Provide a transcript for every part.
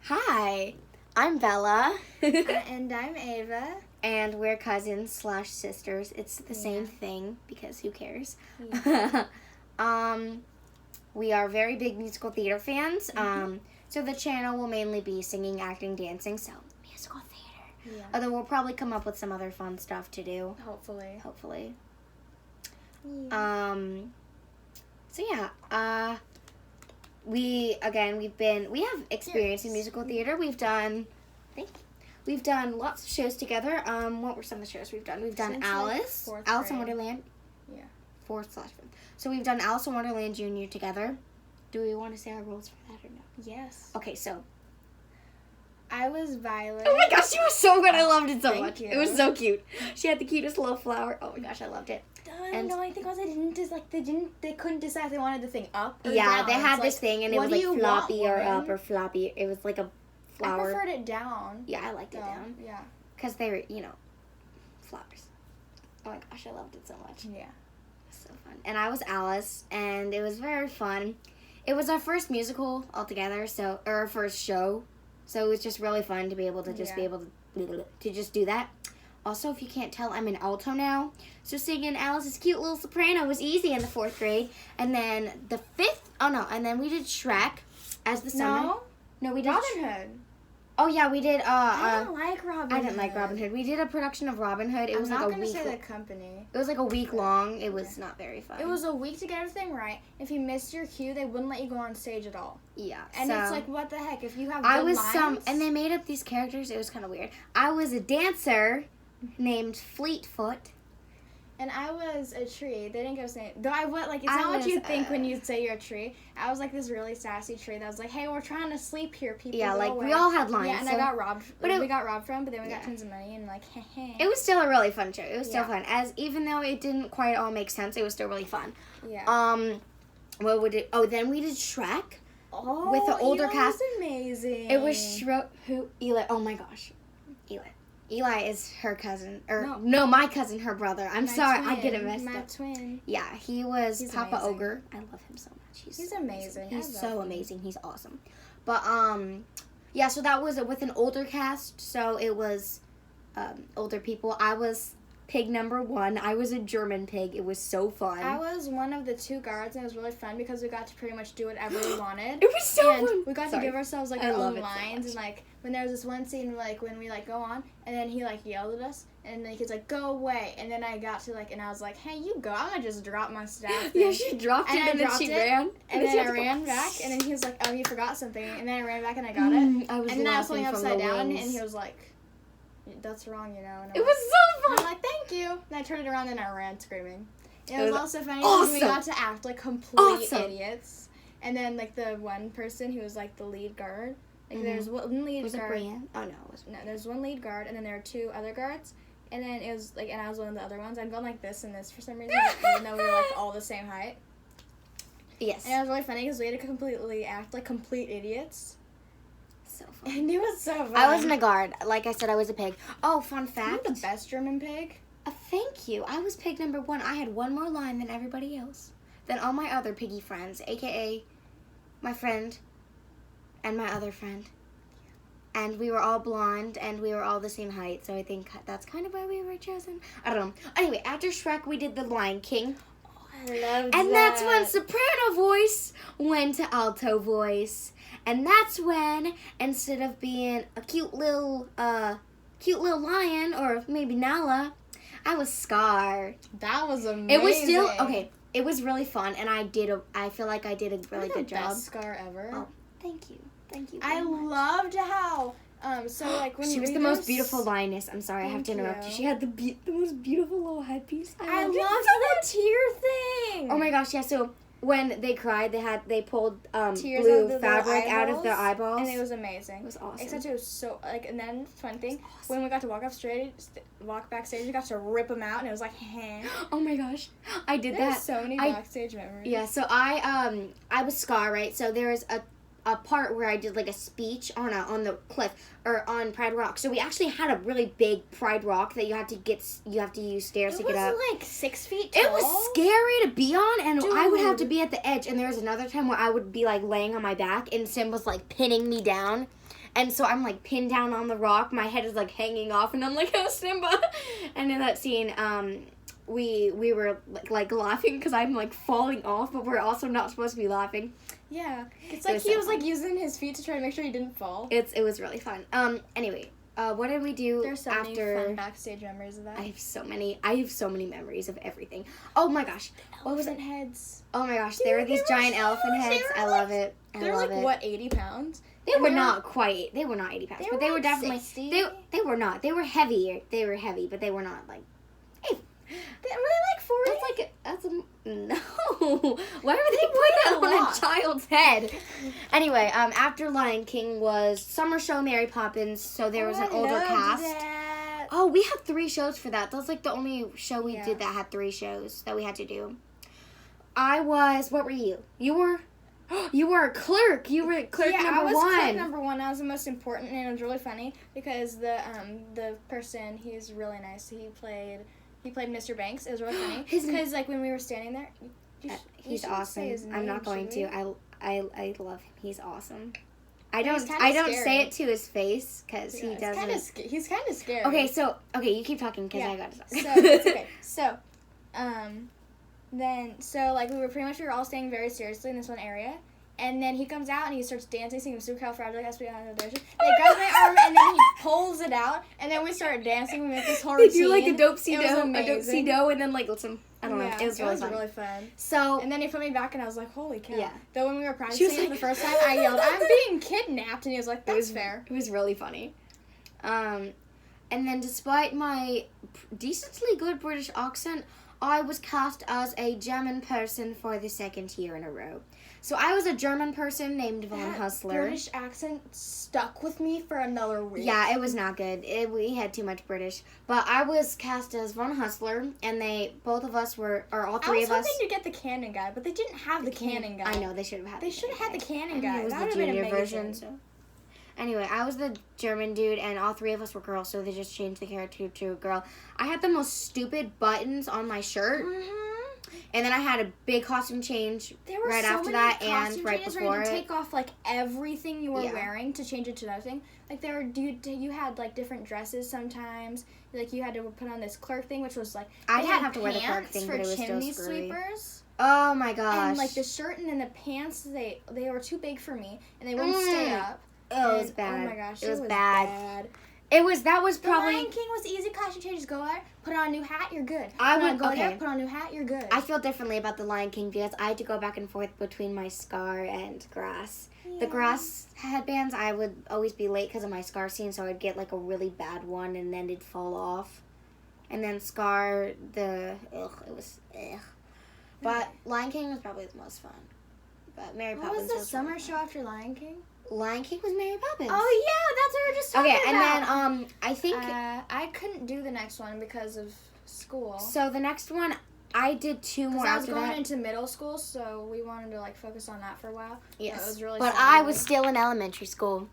Hi, I'm Bella. And I'm Ava. And we're cousins/sisters. It's the same thing because who cares? Yeah. We are very big musical theater fans. So the channel will mainly be singing, acting, dancing, so musical theater. Yeah. Although we'll probably come up with some other fun stuff to do. Hopefully. Yeah. We have experience in musical theater. We've done lots of shows together. What were some of the shows we've done? We've done Since, Alice in Wonderland. Yeah. 4/5. So we've done Alice in Wonderland Junior together. Do we want to say our roles for that or no? Yes. Okay, so. I was Violet. Oh my gosh, she was so good. I loved it so Thank much. you. It was so cute. She had the cutest little flower. Oh my gosh, I loved it. The only thing was they couldn't decide if they wanted the thing up or Yeah, down. they had this thing and it was like floppy or up or floppy. It was like a flower. I preferred it down. Yeah, I liked it down. Yeah. Because they were, flowers. Oh my gosh, I loved it so much. Yeah. So fun. And I was Alice, and it was very fun. It was our first musical altogether, or our first show. So it was just really fun to be able to just do that. Also, if you can't tell, I'm an alto now. So singing Alice's cute little soprano was easy in the 4th grade. And then and then we did Shrek as the summer. No, we did Robin Hood. Oh yeah, we did. I didn't like Robin Hood. I didn't like Robin Hood. We did a production of Robin Hood. It was like a week. I'm not gonna say the company. It was like a week long. It was not very fun. It was a week to get everything right. If you missed your cue, they wouldn't let you go on stage at all. Yeah, and it's like, what the heck? If you have good lines, and they made up these characters. It was kind of weird. I was a dancer named Fleetfoot. And I was a tree. They didn't give us a name. Though it's not what you think when you say you're a tree. I was like this really sassy tree that was like, hey, we're trying to sleep here, people. Yeah, we all had lines. Yeah, and I got robbed. We got robbed from, but then we got tons of money and It was still a really fun show. It was still fun. Even though it didn't quite all make sense, it was still really fun. Yeah. Then we did Shrek. Oh, with the older cast. Was amazing. It was Eli. Oh my gosh, Eli. Eli is her cousin, my cousin, her brother. I'm sorry, I get it messed up. My twin. Yeah, he's Papa amazing. Ogre. I love him so much. He's amazing. He's so amazing. He's awesome. But so that was with an older cast. So it was older people. I was pig number 1. I was a German pig. It was so fun. I was one of the 2 guards, and it was really fun because we got to pretty much do whatever we wanted. It was so fun. We got to give ourselves our own lines, and when there was this one scene when we go on, and then he yelled at us, and then he's like, go away, and then I got to and I was like, hey, you go, I'm gonna just drop my staff. Yeah, she dropped it, and then she ran, and then I ran back, and then he was like, oh, you forgot something, and then I ran back and I got it, and then I was holding upside down, and he was like, that's wrong, And it was so fun. I'm like, thank you. And I turned it around and I ran screaming. It was also funny because we got to act like complete idiots. And then the one person who was the lead guard. There's one lead guard. Was it Brian? Oh no, it wasn't. No, there's one lead guard and then there are 2 other guards. And then it was and I was one of the other ones. I'm going this and this for some reason, even though we were all the same height. Yes. And it was really funny because we had to completely act like complete idiots. So fun. And it was so fun. I wasn't a guard. Like I said, I was a pig. Oh, fun fact. You're the best German pig. Thank you. I was pig number 1. I had one more line than everybody else. Than all my other piggy friends, a.k.a. my friend and my other friend. And we were all blonde, and we were all the same height, so I think that's kind of why we were chosen. I don't know. Anyway, after Shrek, we did The Lion King. I love that. And that's when soprano voice went to alto voice. And that's when, instead of being a cute little lion, or maybe Nala, I was Scar. That was amazing. It was still, it was really fun, and I feel like I did a really good job. Best Scar ever. Oh, thank you. Thank you. I loved how, when she was the most beautiful lioness. I'm sorry, I have to interrupt you. She had the most beautiful little headpiece. I loved the tear thing. Oh my gosh, yeah, so when they cried, they pulled tears blue fabric out of their eyeballs. And it was amazing. It was awesome. Except it was so, and then, fun thing, when we got to walk backstage, we got to rip them out, and it was like, hey. Oh my gosh, I did that. There's so many backstage memories. Yeah, so I was Scar, right? So there was a part where I did like a speech on the cliff or on Pride Rock. So we actually had a really big Pride Rock that you have to use stairs to get up. It was like 6 feet tall. It was scary to be on, and Dude. I would have to be at the edge. And there was another time where I would be like laying on my back, and Sim was like pinning me down. And so I'm like pinned down on the rock. My head is like hanging off, and I'm like, "Oh, Simba!" And in that scene, we were like laughing because I'm like falling off, but we're also not supposed to be laughing. Yeah, it's like he was like using his feet to try to make sure he didn't fall. It was really fun. Anyway, what did we do There's so after? many fun backstage memories of that. I have so many memories of everything. Oh my gosh, what was it? Heads. Oh my gosh, there were these giant elephant heads. I love it. They're like what, 80 pounds? They were not 80 pounds, but they were definitely 60. they were not. They were heavier. They were heavy, but they were not like. Hey, were they like 40? No. Why would they put that on a child's head? Anyway, after Lion King was Summer Show, Mary Poppins, so there was an older cast. That. Oh, we had 3 shows for that. That was like the only show we did that had 3 shows that we had to do. What were you? You were a clerk. You were clerk number 1. I was clerk number 1. That was the most important, and it was really funny because the person, he's really nice. He played Mr. Banks. It was really funny because like when we were standing there, he's awesome. I'm not going to. I love him. He's awesome. I don't scary. say it to his face because he doesn't. He's kind of scary. Okay, you keep talking because I gotta talk. So it's okay. So, like we were all staying very seriously in this one area. And then he comes out and he starts dancing, singing Supercalifragilisticexpialidocious. They grab my arm and then he pulls it out, and then we start dancing. We make this whole routine. They do like a dope-si-do, and then like some, I don't know. It was really fun. So and then he put me back, and I was like, holy cow. Yeah. Though when we were practicing for the first time, I yelled, "I'm being kidnapped," and he was like, "That's fair." It was really funny. And then despite my decently good British accent, I was cast as a German person for the 2nd year in a row. So I was a German person named Von Hustler. British accent stuck with me for another week. Yeah, it was not good. We had too much British. But I was cast as Von Hustler, and all 3 of us. I was hoping to get the Cannon guy, but they didn't have the Cannon guy. I know, they should have had They should have had the Cannon guy. It was that the would have been junior amazing. version. So. Anyway, I was the German dude, and all 3 of us were girls, so they just changed the character to a girl. I had the most stupid buttons on my shirt. Mm-hmm. And then I had a big costume change right after that and right before it. Where you take off like everything you were wearing to change it to another thing. Like you had like different dresses sometimes. Like you had to put on this clerk thing, which was like I didn't have to wear the clerk thing, but it was chimney still screwy. sweepers. Oh my gosh! And like the shirt and then the pants, they were too big for me and they wouldn't stay up. Oh, it was bad. Oh my gosh, it was bad. That was probably. The Lion King was easy costume changes. Go there, put on a new hat, you're good. Put on a new hat, you're good. I feel differently about the Lion King because I had to go back and forth between my scar and grass. Yeah. The grass headbands, I would always be late because of my scar scene, so I'd get like a really bad one and then it'd fall off. And then scar, it was. But Lion King was probably the most fun. But Mary Poppins was the summer show after Lion King? Lion King was Mary Poppins. Oh yeah, that's what we were just talking about. Okay, and then I think I couldn't do the next one because of school. So the next one I did 2 more after that. I was going into middle school, so we wanted to like focus on that for a while. Yes, it was really but I was still in elementary school.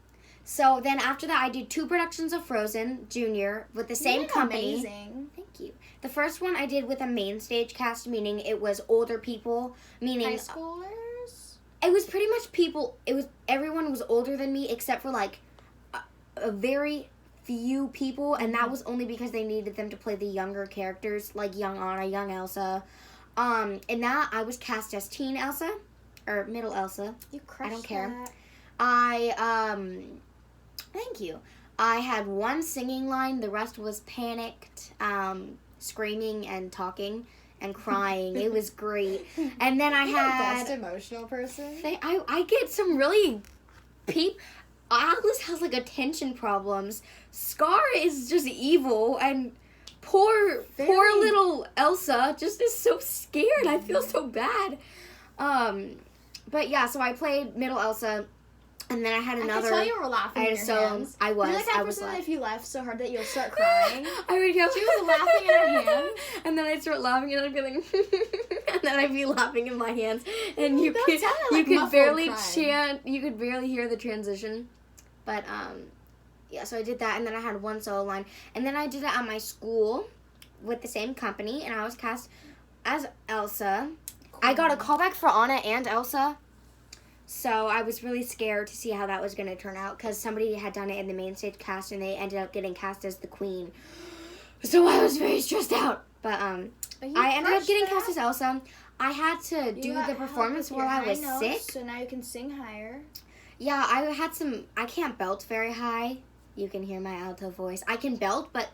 So then after that, I did 2 productions of Frozen Junior with the same company. Amazing. Thank you. The first one I did with a main stage cast, meaning it was older people, meaning high schoolers. It was pretty much everyone was older than me except for like a very few people, and that was only because they needed them to play the younger characters like young Anna, young Elsa. In that I was cast as teen Elsa or middle Elsa. You crushed I don't care. That. Thank you. I had 1 singing line, the rest was panicked, screaming and talking. And crying. It was great. And then I had... the best emotional person. I get some really... Alice has, like, attention problems. Scar is just evil. And poor little Elsa just is so scared. I feel so bad. But, yeah, so I played middle Elsa. And then I had another. I could tell you were laughing in your hands. I was. You're like that person that if you laugh so hard that you'll start crying. I would go. She was laughing in her hands. And then I'd start laughing and I'd be like, and then I'd be laughing in my hands. And you could barely chant. You could barely hear the transition. But, yeah, so I did that. And then I had one solo line. And then I did it at my school with the same company. And I was cast as Elsa. Cool. I got a callback for Anna and Elsa. So I was really scared to see how that was going to turn out because somebody had done it in the main stage cast and they ended up getting cast as the queen. So I was very stressed out. But I ended up getting cast as Elsa. I had to do the performance while I was sick. So now you can sing higher. Yeah, I can't belt very high. You can hear my alto voice. I can belt, but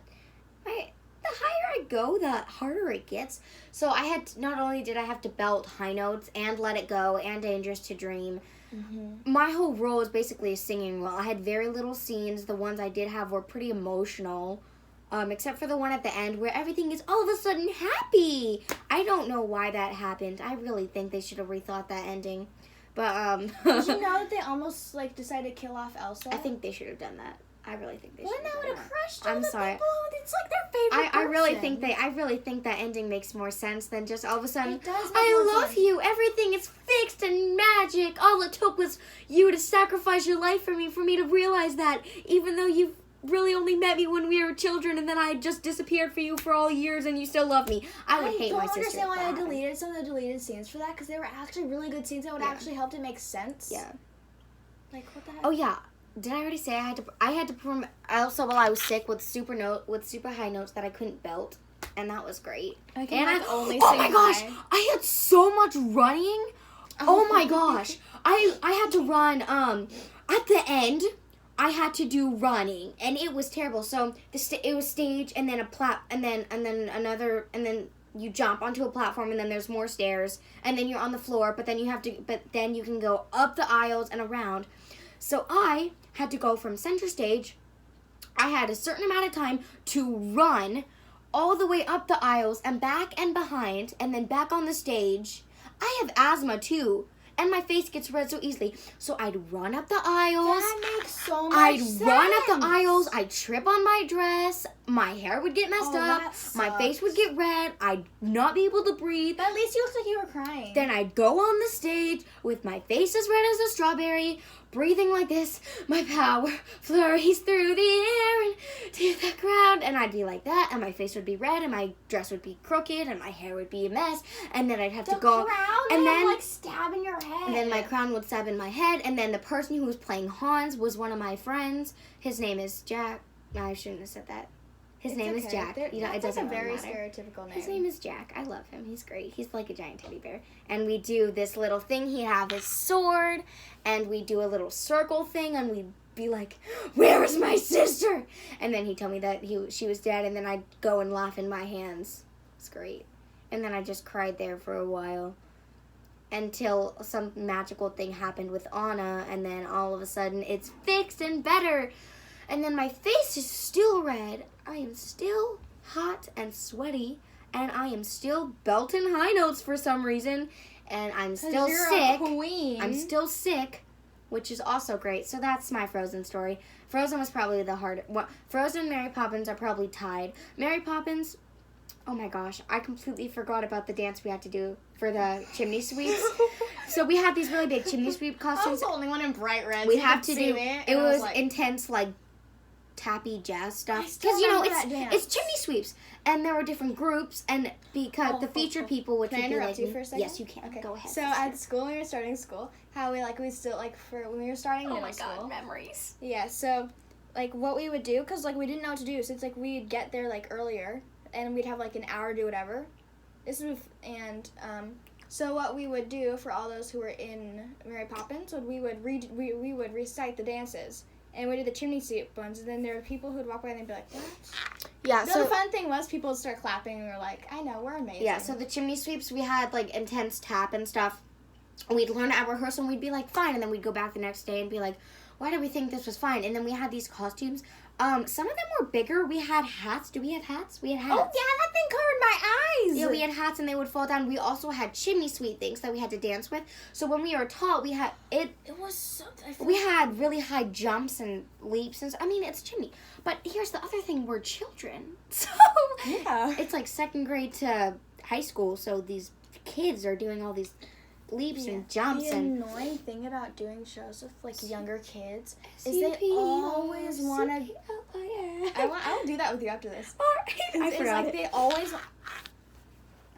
the higher I go, the harder it gets. So not only did I have to belt high notes and Let It Go and Dangerous to Dream, my whole role was basically a singing role. I had very little scenes. The ones I did have were pretty emotional, except for the one at the end where everything is all of a sudden happy. I don't know why that happened. I really think they should have rethought that ending. But, Did you know that they almost, decided to kill off Elsa? I think they should have done that. I really think they should. Wouldn't that would have crushed all I'm the sorry. people? It's like their favorite person. I really think that ending makes more sense than just all of a sudden. It does. I love you. Everything is fixed and magic. All it took was you to sacrifice your life for me to realize that. Even though you really only met me when we were children, and then I just disappeared for you for all years, and you still love me. I would hate my sister. I don't understand why I deleted some of the deleted scenes for that because they were actually really good scenes that would actually help it make sense. Yeah. Like what the heck? Oh yeah. Did I already say I had to perform also while I was sick with super high notes that I couldn't belt, and that was great. And oh my gosh, I had so much running. Oh my gosh, I had to run. At the end, I had to do running, and it was terrible. So it was stage, and then and then another, and then you jump onto a platform, and then there's more stairs, and then you're on the floor. But then you can go up the aisles and around. So I had to go from center stage. I had a certain amount of time to run all the way up the aisles and back and behind and then back on the stage. I have asthma too, and my face gets red so easily. So I'd run up the aisles. That makes so much sense. Run up the aisles. I'd trip on my dress. My hair would get messed up. My face would get red. I'd not be able to breathe. But at least you looked like you were crying. Then I'd go on the stage with my face as red as a strawberry, breathing like this. My power flurries through the air and to the ground. And I'd be like that, and my face would be red, and my dress would be crooked, and my hair would be a mess. And then I'd have to go. And then stab in your head. And then my crown would stab in my head. And then the person who was playing Hans was one of my friends. His name is Jack. No, I shouldn't have said that. His name is Jack. It doesn't really matter. Stereotypical name. His name is Jack. I love him. He's great. He's like a giant teddy bear. And we do this little thing. He'd have his sword, and we do a little circle thing, and we'd be like, "Where is my sister?" And then he'd tell me that she was dead, and then I'd go and laugh in my hands. It's great. And then I just cried there for a while until some magical thing happened with Anna, and then all of a sudden it's fixed and better. And then my face is still red. I am still hot and sweaty, and I am still belting high notes for some reason, and I'm still sick. A queen. I'm still sick, which is also great. So that's my Frozen story. Frozen was probably the hardest. Frozen and Mary Poppins are probably tied. Mary Poppins, oh my gosh, I completely forgot about the dance we had to do for the chimney sweeps. So we had these really big chimney sweep costumes. I was the only one in bright red. We have to do it. Was intense, tappy jazz stuff, because it's chimney sweeps, and there were different groups, and because the featured people would. Can I interrupt you for a second? Yes, you can. Okay. Go ahead. So at school, when we were starting school, how we still for when we were starting middle school. Oh my God, memories. Yeah. So what we would do, because we didn't know what to do, so it's we'd get there earlier, and we'd have an hour to do whatever. So what we would do for all those who were in Mary Poppins, we would recite the dances. And we did the chimney sweep ones, and then there were people who would walk by and they'd be like, "What?" Yeah. So the fun thing was people would start clapping, and we were like, "I know, we're amazing." Yeah. So the chimney sweeps, we had intense tap and stuff. We'd learn at rehearsal, and we'd be like, "Fine," and then we'd go back the next day and be like, "Why did we think this was fine?" And then we had these costumes. Some of them were bigger. We had hats. Do we have hats? We had hats. Oh yeah, that thing covered burned my eyes. Yeah, we had hats and they would fall down. We also had chimney sweep things that we had to dance with. So when we were tall, we had it. It was so. We had really high jumps and leaps and. I mean, it's chimney. But here's the other thing: we're children, so it's like second grade to high school. So these kids are doing all these leaps and jumps. The annoying thing about doing shows with like younger kids is they always want to. I'll do that with you after this. I forgot it. They always.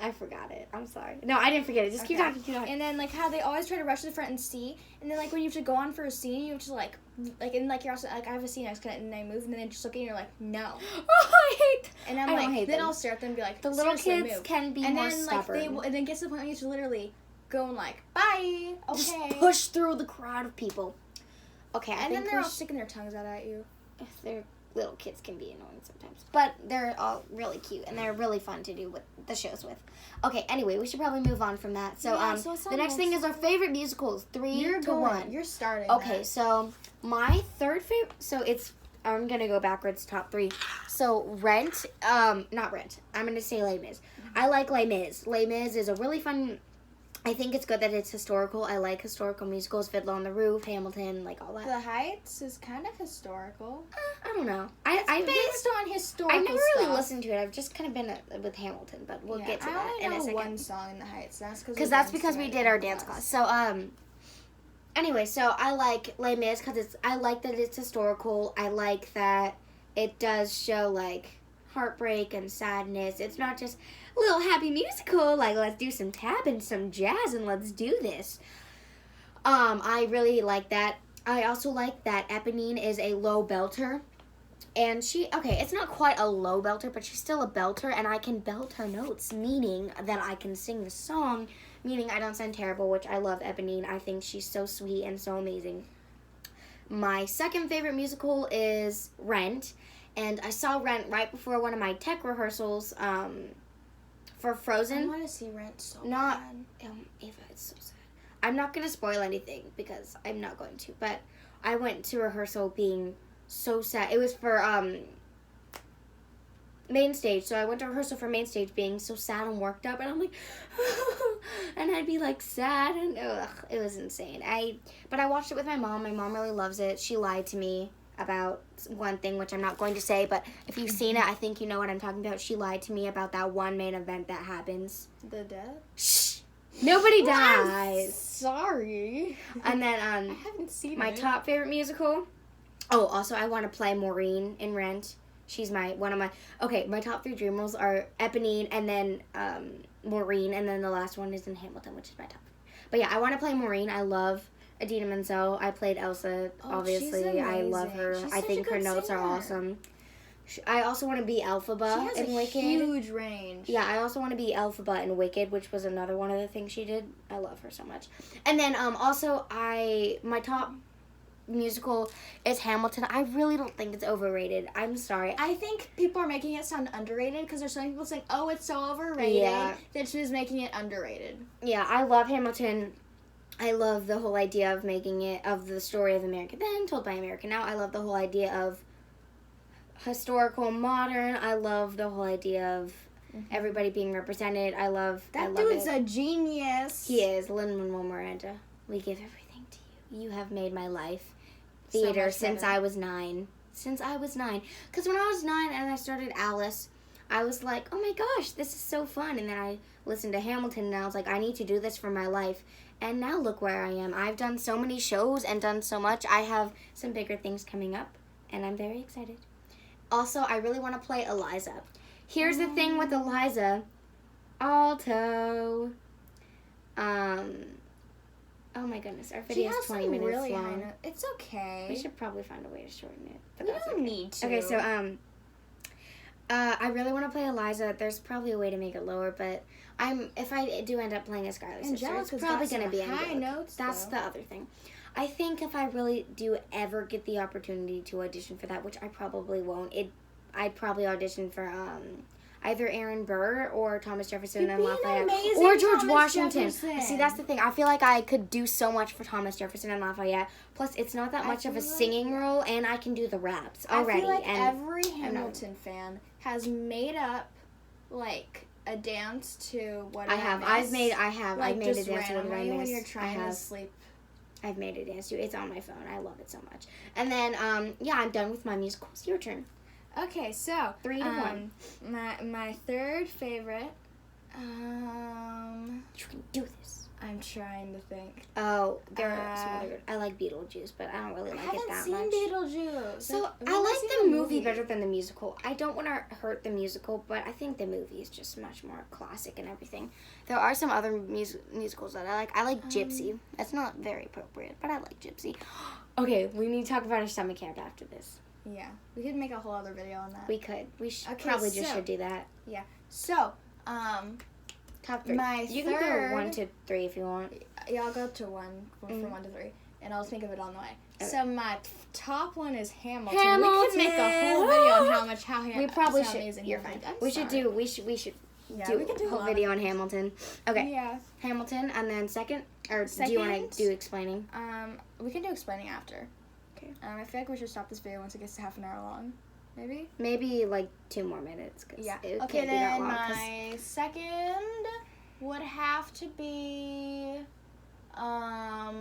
I forgot it. I'm sorry. No, I didn't forget it. Just keep talking. And then like how they always try to rush to the front and see, and then like when you have to go on for a scene, you have to like and like you're also like I have a scene next and I move and then they just look at you and you're like no. Oh, I hate. And I'm like then I'll stare at them and be like the little kids move. can be and more then stubborn. like and then it gets to the point where you have to literally go and like bye just push through the crowd of people. Okay, and then they're all sticking their tongues out at you. They're little kids can be annoying sometimes, but they're all really cute and they're really fun to do with the shows with. Okay, anyway, we should probably move on from that. So, the next thing is our favorite musicals. 3 to 1. You're starting. Okay, so my third favorite. So I'm gonna go backwards. Top 3. So Rent. Not Rent. I'm gonna say Les Mis. I like Les Mis. Les Mis is a really fun. I think it's good that it's historical. I like historical musicals. Fiddler on the Roof, Hamilton, like all that. The Heights is kind of historical. I don't know. It's based on historical I've never stuff. really listened to it. I've just kind of been with Hamilton, but we'll get to that in a second. I only know one song in the Heights. That's because we did our dance class. So anyway, so I like Les Mis because I like that it's historical. I like that it does show like heartbreak and sadness. It's not just a little happy musical like let's do some tap and some jazz and let's do this. I really like that. I also like that Eponine is a low belter. And it's not quite a low belter, but she's still a belter, and I can belt her notes, meaning that I can sing the song, meaning I don't sound terrible, which I love Eponine. I think she's so sweet and so amazing. My second favorite musical is Rent, and I saw Rent right before one of my tech rehearsals for Frozen. I want to see Rent so bad. Ava, it's so sad. I'm not going to spoil anything, because I'm not going to, but I went to rehearsal being so sad. It was for main stage, so I went to rehearsal for main stage being so sad and worked up, and I'm like and I'd be like sad and it was insane. But I watched it with my mom. My mom really loves it. She lied to me about one thing, which I'm not going to say, but if you've seen it, I think you know what I'm talking about. She lied to me about that one main event that happens. The death? Shh! Nobody dies. I'm sorry. And then I haven't seen my top favorite musical. Oh, also, I want to play Maureen in Rent. She's my top 3 dream roles are Eponine and then Maureen, and then the last one is in Hamilton, which is my top 3. But yeah, I want to play Maureen. I love Idina Menzel. I played Elsa, obviously. I love her. I think her notes are awesome. I also want to be Elphaba in Wicked. She has a huge range. Yeah, I also want to be Elphaba in Wicked, which was another one of the things she did. I love her so much. And then also my top musical is Hamilton. I really don't think it's overrated. I'm sorry. I think people are making it sound underrated because there's so many people saying, oh, it's so overrated that she's making it underrated. Yeah, I love Hamilton. I love the whole idea of making it, of the story of America then, told by America now. I love the whole idea of historical modern. I love the whole idea of everybody being represented. I love dude's a genius. He is. Lin-Manuel Miranda. We give everything to you. You have made my life theater since I was 9. Since I was 9. Because when I was 9 and I started Alice, I was like, oh my gosh, this is so fun. And then I listened to Hamilton and I was like, I need to do this for my life. And now look where I am. I've done so many shows and done so much. I have some bigger things coming up. And I'm very excited. Also, I really want to play Eliza. Here's the thing with Eliza. Alto. Oh my goodness, our video is 20 minutes really long. It's okay. We should probably find a way to shorten it. But we don't need to. Okay, so I really want to play Eliza. There's probably a way to make it lower, but if I do end up playing a Scarlet Sister, it's probably going to be high notes. That's the other thing. I think if I really do ever get the opportunity to audition for that, which I probably won't, I'd probably audition for either Aaron Burr or Thomas Jefferson and Lafayette or George Washington. See, that's the thing. I feel like I could do so much for Thomas Jefferson and Lafayette. Plus, it's not that much of a singing role, and I can do the raps already. I feel like every Hamilton fan has made up like a dance to What I Did have. Miss? I've made a dance to What Did I randomly when Miss. you're trying to sleep. I've made a dance to it. It's on my phone. I love it so much. And then, I'm done with my musicals. Your turn. Okay, so 3 to 1. My third favorite. You can do this. I'm trying to think. Oh, there are some other. I like Beetlejuice, but I don't really like it that much. I haven't seen Beetlejuice. So I like the movie better than the musical. I don't want to hurt the musical, but I think the movie is just much more classic and everything. There are some other musicals that I like. I like Gypsy. That's not very appropriate, but I like Gypsy. Okay, we need to talk about our summer camp after this. Yeah, we could make a whole other video on that. We could. We probably should do that. Yeah. So, top 3. You third, can go 1 to 3 if you want. Yeah, I'll go to 1 from 1 to 3, and I'll think of it on the way. Okay. So my top 1 is Hamilton. We could make a whole video on how we probably should. Amazing. You're fine. We should do a whole video on Hamilton. Okay. Yeah. Hamilton, and then second, do you want to do explaining? We can do explaining after. Okay. I feel like we should stop this video once it gets to half an hour long. Maybe like 2 more minutes. Yeah. It okay, can't then be that long, my second would have to be, I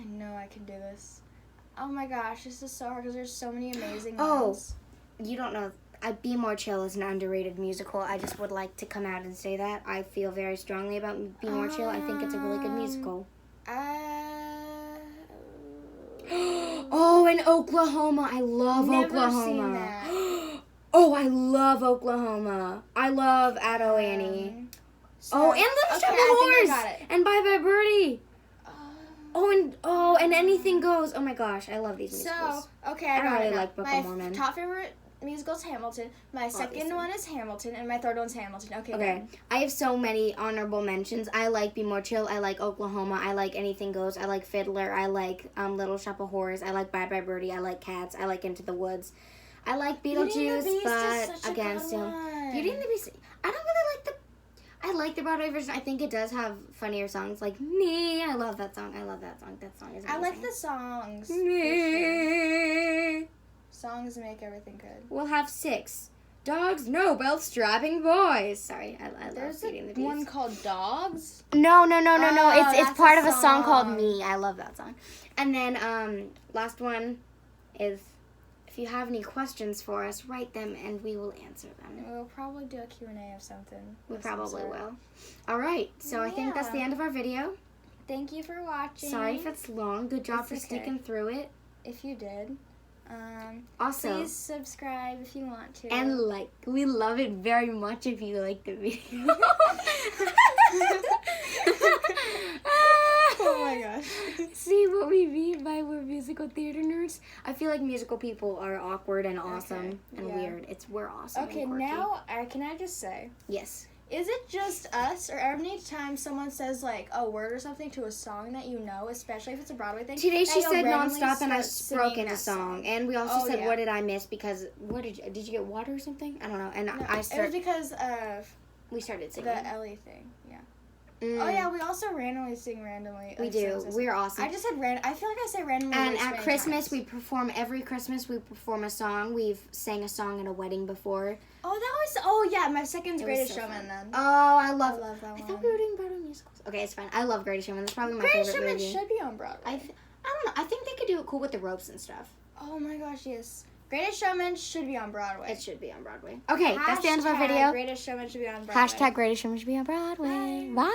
know I can do this. Oh my gosh, this is so hard because there's so many amazing ones. You don't know. Be More Chill is an underrated musical. I just would like to come out and say that. I feel very strongly about Be More Chill. I think it's a really good musical. Oh, and Oklahoma. I love Oklahoma. Seen that. Oh, I love Oklahoma. I love Addo Annie. And Little Shop of Horse. And Bye Bye Birdie. And Anything Goes. Oh my gosh, I love these musicals. So, okay, I don't really like Book of Mormon. My top favorite musical is Hamilton. My second one is Hamilton, and my third one's Hamilton. Okay. I have so many honorable mentions. I like Be More Chill. I like Oklahoma. I like Anything Goes. I like Fiddler. I like Little Shop of Horrors. I like Bye Bye Birdie. I like Cats. I like Into the Woods. I like Beetlejuice, but again, still, Beauty and the Beast. I don't really like I like the Broadway version. I think it does have funnier songs, like Me. I love that song. That song is amazing. I like the songs. Me. Sure. Songs make everything good. We'll have 6. Dogs, no, belt-strapping boys. Sorry, I love Beauty and the Beast. There's one called Dogs? No. It's part of a song called Me. I love that song. And then last one is, if you have any questions for us, write them and we will answer them. We'll probably do a Q&A of something. We probably will. All right, so I think that's the end of our video. Thank you for watching. Sorry if it's long. Good job for sticking through it. If you did. Also, please subscribe if you want to. And like. We love it very much if you like the video. Oh my gosh. See what we mean by we're musical theater nerds? I feel like musical people are awkward and awesome and weird. We're awesome. Okay, now can I just say? Yes. Is it just us, or every time someone says like a word or something to a song that you know, especially if it's a Broadway thing? Today she said nonstop and I broke into song. And we also said what did I miss because did you get water or something? I don't know. And no, it was because of we started singing the Ellie thing. Yeah. Oh yeah, we also randomly sing randomly. We do. We're awesome. I just said random. I feel like I say randomly. And at Christmas, we perform every Christmas. We perform a song. We've sang a song at a wedding before. Oh, that was. Oh yeah, my second's Greatest Showman then. Oh, I love that one. I thought we were doing Broadway musicals. Okay, it's fine. I love Greatest Showman. That's probably my favorite movie. Greatest Showman should be on Broadway. I don't know. I think they could do it cool with the ropes and stuff. Oh my gosh, yes. Greatest Showman should be on Broadway. It should be on Broadway. Okay, that's the end of our video. Greatest Showman should be on Broadway. Hashtag Greatest Showman should be on Broadway. Bye.